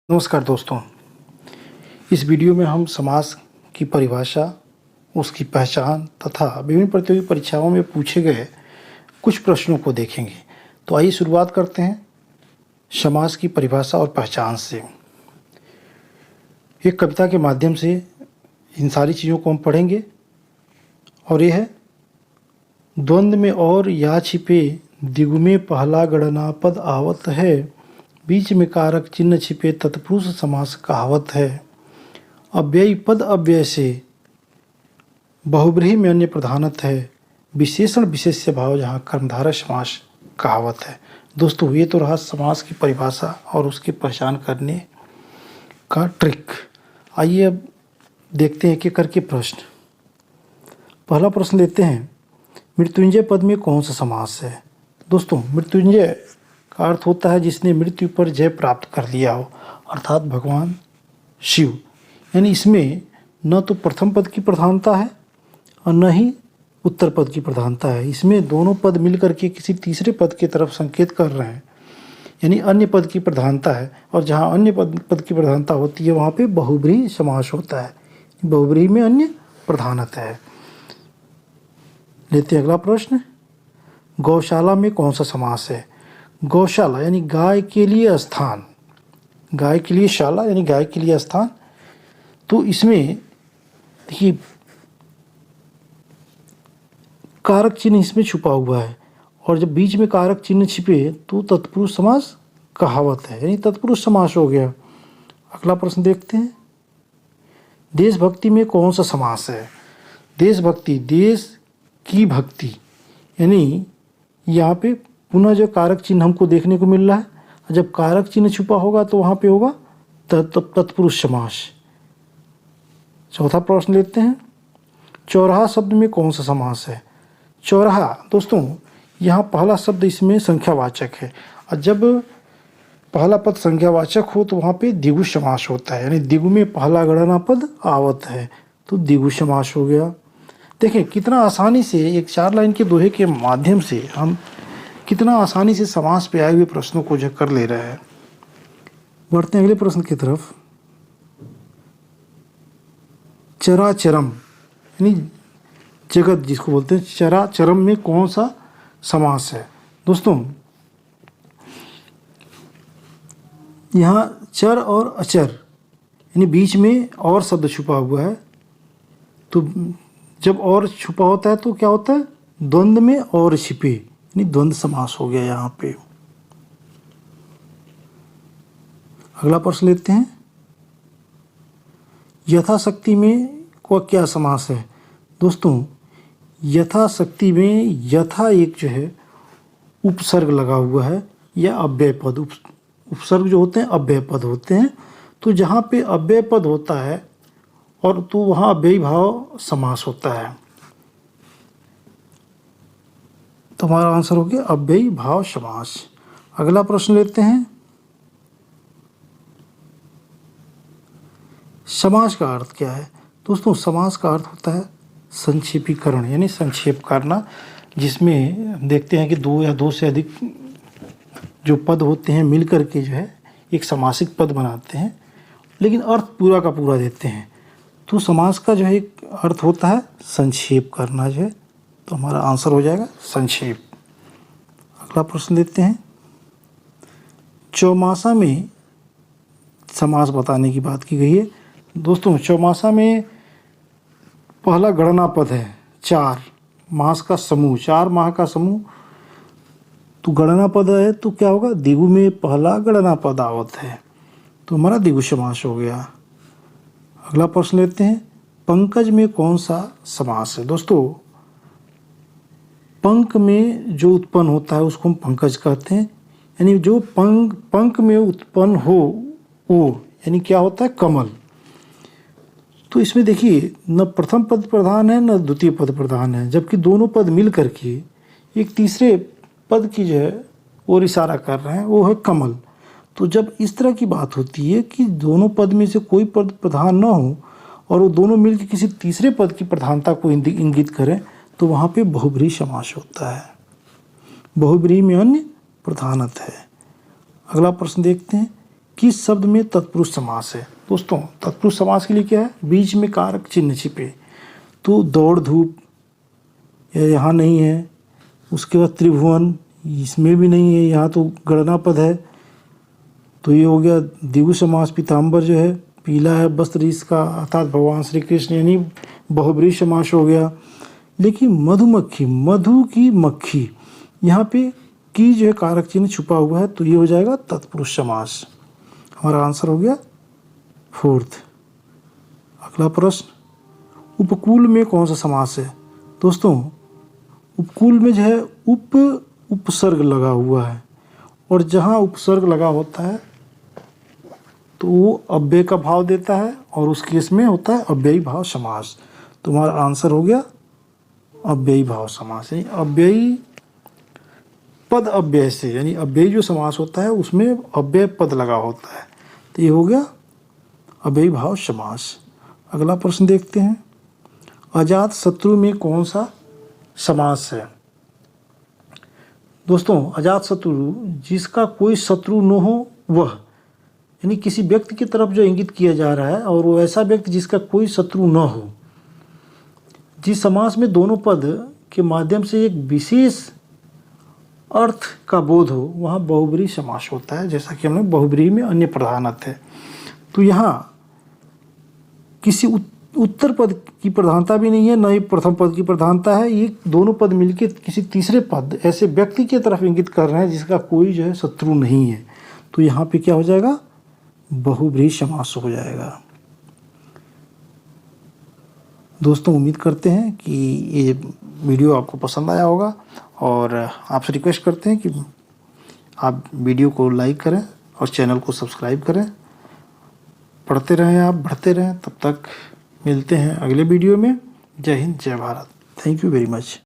नमस्कार दोस्तों। इस वीडियो में हम समास की परिभाषा, उसकी पहचान तथा विभिन्न प्रतियोगी परीक्षाओं में पूछे गए कुछ प्रश्नों को देखेंगे। तो आइए शुरुआत करते हैं समास की परिभाषा और पहचान से। एक कविता के माध्यम से इन सारी चीज़ों को हम पढ़ेंगे और यह है, द्वंद्व में और या छिपे दिगु में पहला गणना पद आवत है, बीच में कारक चिन्ह छिपे तत्पुरुष समास कहावत है। अव्ययी पद अव्यय से बहुब्रीहि में अन्य प्रधानत है, विशेषण विशेष्य भाव जहाँ कर्मधारय समास कहावत है। दोस्तों, ये तो रहा समास की परिभाषा और उसकी पहचान करने का ट्रिक। आइए अब देखते हैं कि करके प्रश्न। पहला प्रश्न लेते हैं, मृत्युंजय पद में कौन सा समास है। दोस्तों, मृत्युंजय का अर्थ होता है जिसने मृत्यु पर जय प्राप्त कर लिया हो, अर्थात भगवान शिव। यानी इसमें न तो प्रथम पद की प्रधानता है और न ही उत्तर पद की प्रधानता है। इसमें दोनों पद मिलकर के किसी तीसरे पद की तरफ संकेत कर रहे हैं, यानी अन्य पद की प्रधानता है। और जहाँ अन्य पद की प्रधानता होती है वहाँ पे बहुब्रीहि समास होता है। बहुब्रीहि में अन्य प्रधानत है। लेते हैं अगला प्रश्न, गौशाला में कौन सा समास है। गौशाला यानी गाय के लिए स्थान, गाय के लिए शाला यानी गाय के लिए स्थान। तो इसमें देखिए कारक चिन्ह इसमें छुपा हुआ है, और जब बीच में कारक चिन्ह छिपे तो तत्पुरुष समास कहावत है, यानी तत्पुरुष समास हो गया। अगला प्रश्न देखते हैं, देशभक्ति में कौन सा समास है। देशभक्ति, देश की भक्ति, यानी यहाँ पे पुनः जो कारक चिन्ह हमको देखने को मिल रहा है। जब कारक चिन्ह छुपा होगा तो वहाँ पे होगा तत्पुरुष समास। चौथा प्रश्न लेते हैं, चौराहा शब्द में कौन सा समास है। चौराहा, दोस्तों यहाँ पहला शब्द इसमें संख्यावाचक है, और जब पहला पद संख्यावाचक हो तो वहाँ पे द्विगु समास होता है, यानी द्विगु में पहला गणना पद आवत है, तो द्विगु समास हो गया। देखें कितना आसानी से एक 4 लाइन के दोहे के माध्यम से हम कितना आसानी से समास पे आए हुए प्रश्नों को जो कर ले रहे हैं। बढ़ते हैं अगले प्रश्न की तरफ। चराचरम यानी जगत जिसको बोलते हैं, चराचरम में कौन सा समास है। दोस्तों यहाँ चर और अचर यानी बीच में और शब्द छुपा हुआ है, तो जब और छुपा होता है तो क्या होता है, द्वंद्व में और छिपे, यानी द्वंद्व समास हो गया यहाँ पे। अगला प्रश्न लेते हैं, यथाशक्ति में को क्या समास है। दोस्तों यथाशक्ति में यथा एक जो है उपसर्ग लगा हुआ है या अव्यय पद। उपसर्ग जो होते हैं अव्यय पद होते हैं, तो जहाँ पे अव्यय पद होता है और तो वहाँ अव्ययी भाव समास होता है। तो हमारा आंसर हो गया अव्ययी भाव समास। अगला प्रश्न लेते हैं, समास का अर्थ क्या है। दोस्तों समास का अर्थ होता है संक्षेपीकरण, यानी संक्षेप करना, जिसमें देखते हैं कि 2 या 2 से अधिक जो पद होते हैं मिलकर के जो है एक समासिक पद बनाते हैं, लेकिन अर्थ पूरा का पूरा देते हैं। तो समास का जो है एक अर्थ होता है संक्षेप करना जो है, तो हमारा आंसर हो जाएगा संक्षेप। अगला प्रश्न लेते हैं, चौमासा में समास बताने की बात की गई है। दोस्तों चौमासा में पहला गणना पद है 4 मास का समूह, 4 माह का समूह, तो गणना पद है तो क्या होगा, द्विगु में पहला गणना पद आवत है, तो हमारा द्विगु समास हो गया। अगला प्रश्न लेते हैं, पंकज में कौन सा समास है। दोस्तों पंक में जो उत्पन्न होता है उसको हम पंकज कहते हैं, यानी जो पंक में उत्पन्न हो वो यानी क्या होता है, कमल। तो इसमें देखिए न प्रथम पद प्रधान है न द्वितीय पद प्रधान है, जबकि दोनों पद मिल करके एक तीसरे पद की जो है और इशारा कर रहे हैं, वो है कमल। तो जब इस तरह की बात होती है कि दोनों पद में से कोई पद प्रधान न हो और वो दोनों मिलकर किसी तीसरे पद की प्रधानता को इंगित करें, तो वहाँ पे बहुब्रीहि समास होता है। बहुब्रीहि में अन्य प्रधानत है। अगला प्रश्न देखते हैं, किस शब्द में तत्पुरुष समास है? दोस्तों तत्पुरुष समास के लिए क्या है? बीच में कारक चिन्ह छिपे। तो दौड़ धूप यहाँ नहीं है। उसके बाद त्रिभुवन, इसमें भी नहीं है, यहाँ तो गणना पद है। तो ये हो गया द्विगु समास। पीताम्बर जो है पीला है वस्त्र इसका, अर्थात भगवान श्री कृष्ण, यानी बहुब्रीहि समास हो गया। लेकिन मधुमक्खी, मधु की मक्खी, यहाँ पे की जो है कारक चिन्ह छुपा हुआ है, तो ये हो जाएगा तत्पुरुष समास। हमारा आंसर हो गया 4th। अगला प्रश्न, उपकूल में कौन सा समास है? दोस्तों उपकूल में जो है उपसर्ग लगा हुआ है, और जहाँ उपसर्ग लगा होता है तो वो अव्यय का भाव देता है, और उस केस में होता है अव्ययी भाव समास। तो हमारा आंसर हो गया अव्ययी भाव समास। यानी अव्ययी पद अव्यय से, यानी अव्ययी जो समास होता है उसमें अव्यय पद लगा होता है, तो ये हो गया अव्ययी भाव समास। अगला प्रश्न देखते हैं, अजात शत्रु में कौन सा समास है? दोस्तों अजात शत्रु, जिसका कोई शत्रु न हो वह, यानी किसी व्यक्ति की तरफ जो इंगित किया जा रहा है, और वो ऐसा व्यक्ति जिसका कोई शत्रु न हो। जिस समास में दोनों पद के माध्यम से एक विशेष अर्थ का बोध हो, वहाँ बहुब्रीहि समास होता है। जैसा कि हमने बहुब्रीहि में अन्य प्रधानत है, तो यहाँ किसी उत्तर पद की प्रधानता भी नहीं है, न ही प्रथम पद की प्रधानता है। ये दोनों पद मिलके किसी तीसरे पद, ऐसे व्यक्ति की तरफ इंगित कर रहे हैं जिसका कोई जो है शत्रु नहीं है, तो यहाँ पे क्या हो जाएगा? बहुब्रीहि समास हो जाएगा। दोस्तों उम्मीद करते हैं कि ये वीडियो आपको पसंद आया होगा, और आपसे रिक्वेस्ट करते हैं कि आप वीडियो को लाइक करें और चैनल को सब्सक्राइब करें। पढ़ते रहें, आप बढ़ते रहें। तब तक मिलते हैं अगले वीडियो में। जय हिंद, जय Bharat. Thank you very much.